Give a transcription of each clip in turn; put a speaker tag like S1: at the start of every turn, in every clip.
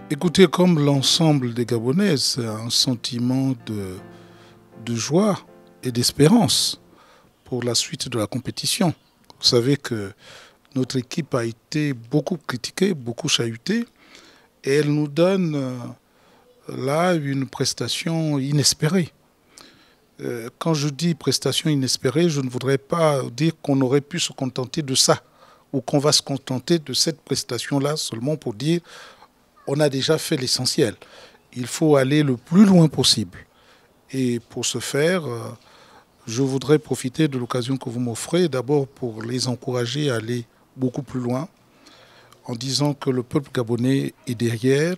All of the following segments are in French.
S1: Écoutez, comme l'ensemble des Gabonais, c'est un sentiment de joie et d'espérance pour la suite de la compétition. Vous savez que notre équipe a été beaucoup critiquée, beaucoup chahutée, et elle nous donne là une prestation inespérée. Quand je dis prestation inespérée, je ne voudrais pas dire qu'on aurait pu se contenter de ça, ou qu'on va se contenter de cette prestation-là seulement pour dire on a déjà fait l'essentiel. Il faut aller le plus loin possible. Et pour ce faire, je voudrais profiter de l'occasion que vous m'offrez, d'abord pour les encourager à aller beaucoup plus loin, en disant que le peuple gabonais est derrière,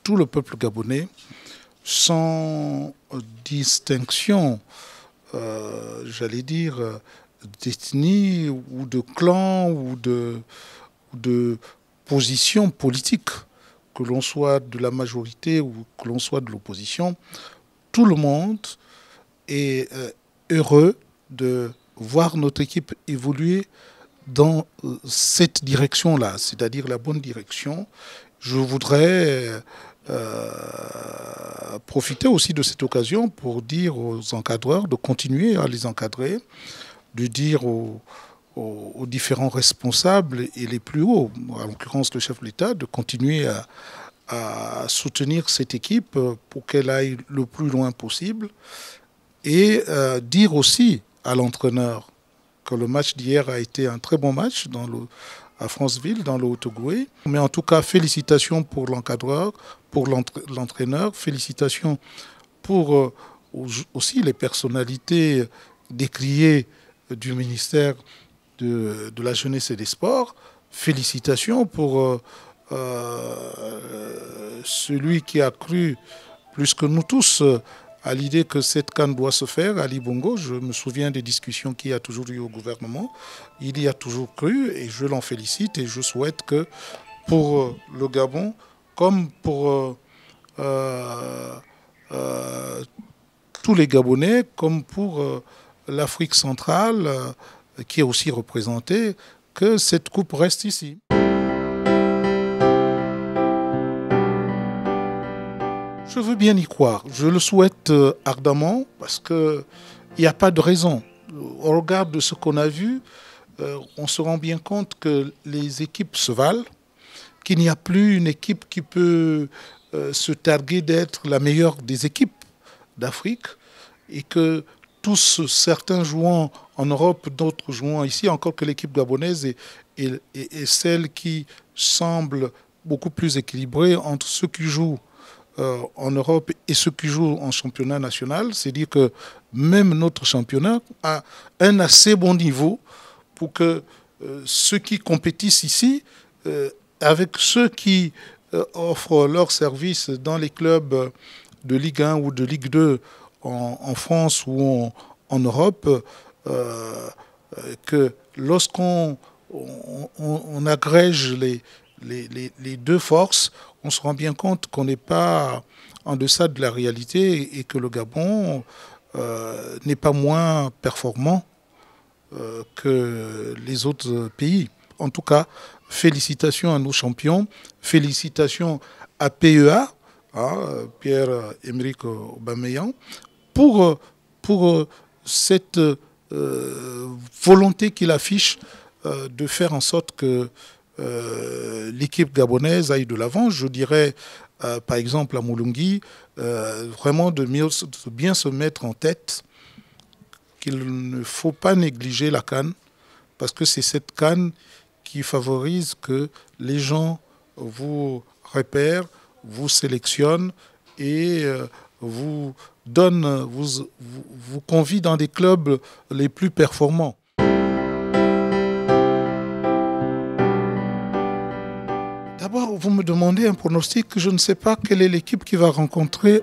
S1: tout le peuple gabonais, sans distinction, j'allais dire, d'ethnie ou de clan ou de position politique, que l'on soit de la majorité ou que l'on soit de l'opposition. Tout le monde est heureux de voir notre équipe évoluer dans cette direction-là, c'est-à-dire la bonne direction. Je voudrais profiter aussi de cette occasion pour dire aux encadreurs de continuer à les encadrer, de dire aux différents responsables et les plus hauts, en l'occurrence le chef de l'État, de continuer à soutenir cette équipe pour qu'elle aille le plus loin possible et dire aussi à l'entraîneur que le match d'hier a été un très bon match à Franceville, dans le Haut-Ogooué. Mais en tout cas, félicitations pour l'encadreur, pour l'entraîneur, félicitations pour aussi les personnalités décriées du ministère de la Jeunesse et des Sports. Félicitations pour celui qui a cru, plus que nous tous, à l'idée que cette CAN doit se faire, Ali Bongo. Je me souviens des discussions qu'il y a toujours eu au gouvernement. Il y a toujours cru et je l'en félicite et je souhaite que pour le Gabon, comme pour tous les Gabonais, comme pour l'Afrique centrale, qui est aussi représentée, que cette coupe reste ici. Je veux bien y croire. Je le souhaite ardemment parce qu'il n'y a pas de raison. Au regard de ce qu'on a vu, on se rend bien compte que les équipes se valent, qu'il n'y a plus une équipe qui peut se targuer d'être la meilleure des équipes d'Afrique et que tous, certains jouant en Europe, d'autres jouant ici, encore que l'équipe gabonaise est celle qui semble beaucoup plus équilibrée entre ceux qui jouent en Europe et ceux qui jouent en championnat national. C'est-à-dire que même notre championnat a un assez bon niveau pour que ceux qui compétissent ici, avec ceux qui offrent leurs services dans les clubs de Ligue 1 ou de Ligue 2 en France ou en Europe, que lorsqu'on agrège les deux forces, on se rend bien compte qu'on n'est pas en deçà de la réalité et que le Gabon n'est pas moins performant que les autres pays. En tout cas, félicitations à nos champions, félicitations à PEA, Pierre-Emerick Aubameyang, pour cette volonté qu'il affiche de faire en sorte que l'équipe gabonaise aille de l'avant. Je dirais, par exemple, à Moulungi, vraiment de bien se mettre en tête qu'il ne faut pas négliger la CAN, parce que c'est cette CAN qui favorise que les gens vous repèrent, vous sélectionnent et vous convient dans des clubs les plus performants. D'abord, vous me demandez un pronostic. Je ne sais pas quelle est l'équipe qui va rencontrer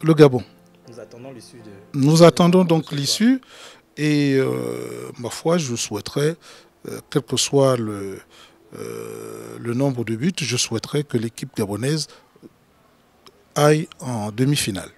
S1: le Gabon.
S2: Nous attendons l'issue
S1: Nous attendons donc l'issue et ma foi, je souhaiterais, quel que soit le nombre de buts, je souhaiterais que l'équipe gabonaise aille en demi-finale.